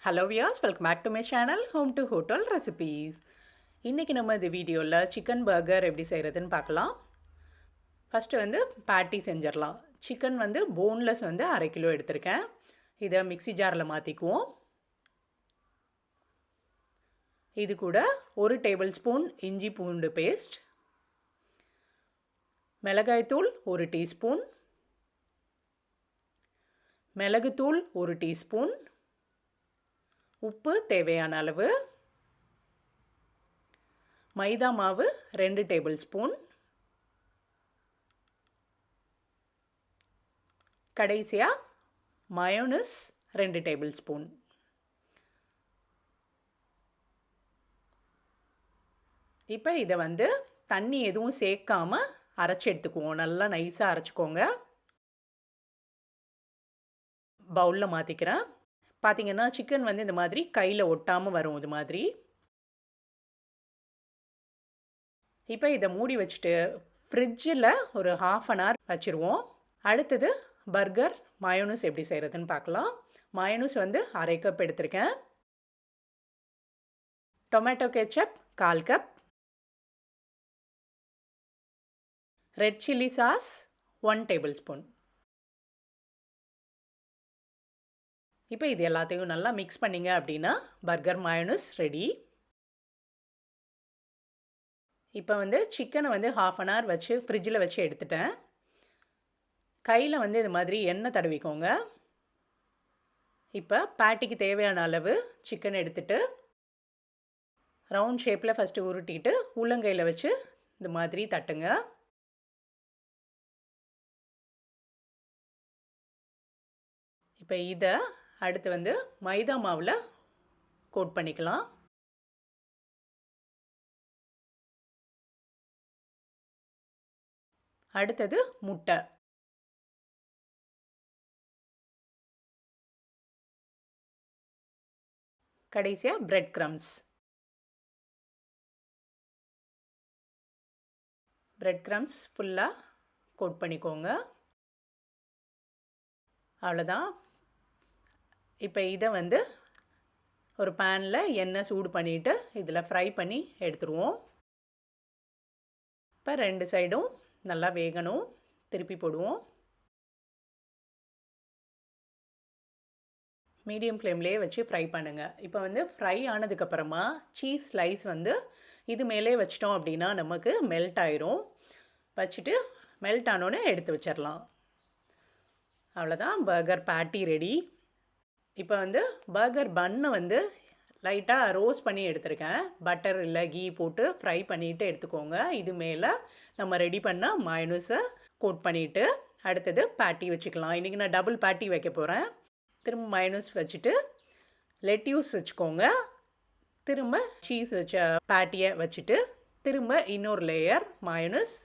Hello viewers, welcome back to my channel home to hotel recipes. இன்றைக்கி நம்ம இந்த வீடியோவில் சிக்கன் பர்கர் எப்படி செய்கிறதுன்னு பார்க்கலாம். ஃபஸ்ட்டு வந்து பேட்டி செஞ்சிடலாம். சிக்கன் வந்து போன்லெஸ் வந்து 1/2 கிலோ எடுத்திருக்கேன். இதை மிக்ஸி ஜாரில் மாற்றிக்குவோம். இது கூட 1 டேபிள் ஸ்பூன் இஞ்சி பூண்டு பேஸ்ட், மிளகாய்த்தூள் 1 டீஸ்பூன், மிளகுத்தூள் 1 டீஸ்பூன், உப்பு தேவையான அளவு, மைதா மாவு 2 டேபிள் ஸ்பூன், கடைசியாக மயோனஸ் 2 டேபிள் ஸ்பூன். இப்போ இதை வந்து தண்ணி எதுவும் சேர்க்காமல் அரைச்சி எடுத்துக்குவோம். நல்லா நைஸாக அரைச்சிக்கோங்க. பவுலில் மாற்றிக்கிறேன். பார்த்திங்கன்னா சிக்கன் வந்து இந்த மாதிரி கையில் ஒட்டாமல் வரும். இது மாதிரி இப்போ இதை மூடி வச்சுட்டு ஃப்ரிட்ஜில் ஒரு 1/2 அன் ஹவர் வச்சுருவோம். அடுத்தது பர்கர் மயோனஸ் எப்படி செய்கிறதுன்னு பார்க்கலாம். மயோனஸ் வந்து 1/2 கப் எடுத்திருக்கேன். Tomato ketchup 1/4 cup, red chilli sauce 1 table spoon. இப்போ இது எல்லாத்தையும் நல்லா மிக்ஸ் பண்ணிங்க அப்படின்னா பர்கர் மயோனஸ் ரெடி. இப்போ வந்து சிக்கனை வந்து 1/2 அன் ஹவர் வச்சு ஃப்ரிட்ஜில் வச்சு எடுத்துட்டேன். கையில் வந்து இது மாதிரி எண்ணெய் தடவிக்கோங்க. இப்போ பேட்டிக்கு தேவையான அளவு சிக்கன் எடுத்துகிட்டு ரவுண்ட் ஷேப்பில் ஃபஸ்ட்டு உருட்டிட்டு உள்ளங்கையில் வச்சு இந்த மாதிரி தட்டுங்க. இப்போ இதை அடுத்து வந்து மைதா மாவில் கோட் பண்ணிக்கலாம். அடுத்தது முட்டை, கடைசியாக பிரெட் க்ரம்ஸ். பிரெட் க்ரம்ஸ் ஃபுல்லாக கோட் பண்ணிக்கோங்க. அவ்வளோதான். இப்போ இதை வந்து ஒரு பேனில் எண்ணெய் சூடு பண்ணிவிட்டு இதில் ஃப்ரை பண்ணி எடுத்துருவோம். இப்போ 2 சைடும் நல்லா வேகணும். திருப்பி போடுவோம். மீடியம் ஃப்ளேம்லேயே வச்சு ஃப்ரை பண்ணுங்கள். இப்போ வந்து ஃப்ரை ஆனதுக்கப்புறமா சீஸ் ஸ்லைஸ் வந்து இது மேலே வச்சிட்டோம் அப்படின்னா நமக்கு மெல்ட் ஆயிரும். வச்சுட்டு மெல்ட் ஆனோன்னு எடுத்து வச்சிடலாம். அவ்வளோதான், பர்கர் பேட்டி ரெடி. இப்போ வந்து பர்கர் பன்னை வந்து லைட்டாக ரோஸ்ட் பண்ணி எடுத்துருக்கேன். பட்டர் இல்லை கீ போட்டு ஃப்ரை பண்ணிவிட்டு எடுத்துக்கோங்க. இது மேலே நம்ம ரெடி பண்ண மயோனஸை கோட் பண்ணிவிட்டு அடுத்தது பேட்டி வச்சுக்கலாம். இன்றைக்கி நான் டபுள் பேட்டி வைக்க போகிறேன். திரும்ப மயோனஸ் வச்சுட்டு லெட்யூஸ் வச்சுக்கோங்க. திரும்ப சீஸ் வச்ச பேட்டியை வச்சுட்டு திரும்ப இன்னொரு லேயர் மயோனஸ்,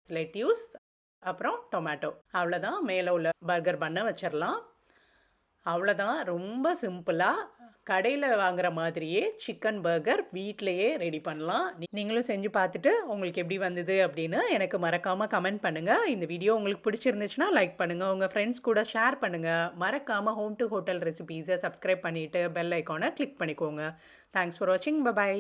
லெட்யூஸ், அப்புறம் டொமேட்டோ. அவ்வளோதான், மேலே உள்ள பர்கர் பண்ணை வச்சிடலாம். அவ்வளோதான், ரொம்ப சிம்பிளாக கடையில் வாங்குகிற மாதிரியே சிக்கன் பர்கர் வீட்டிலையே ரெடி பண்ணலாம். நீங்களும் செஞ்சு பார்த்துட்டு உங்களுக்கு எப்படி வந்தது அப்படின்னு எனக்கு மறக்காமல் கமெண்ட் பண்ணுங்கள். இந்த வீடியோ உங்களுக்கு பிடிச்சிருந்துச்சுன்னா லைக் பண்ணுங்கள், உங்கள் ஃப்ரெண்ட்ஸ் கூட ஷேர் பண்ணுங்கள். மறக்காமல் ஹோம் டு ஹோட்டல் ரெசிபீஸை சப்ஸ்கிரைப் பண்ணிவிட்டு பெல் ஐக்கானை கிளிக் பண்ணிக்கோங்க. தேங்க்ஸ் ஃபார் வாட்சிங். பை.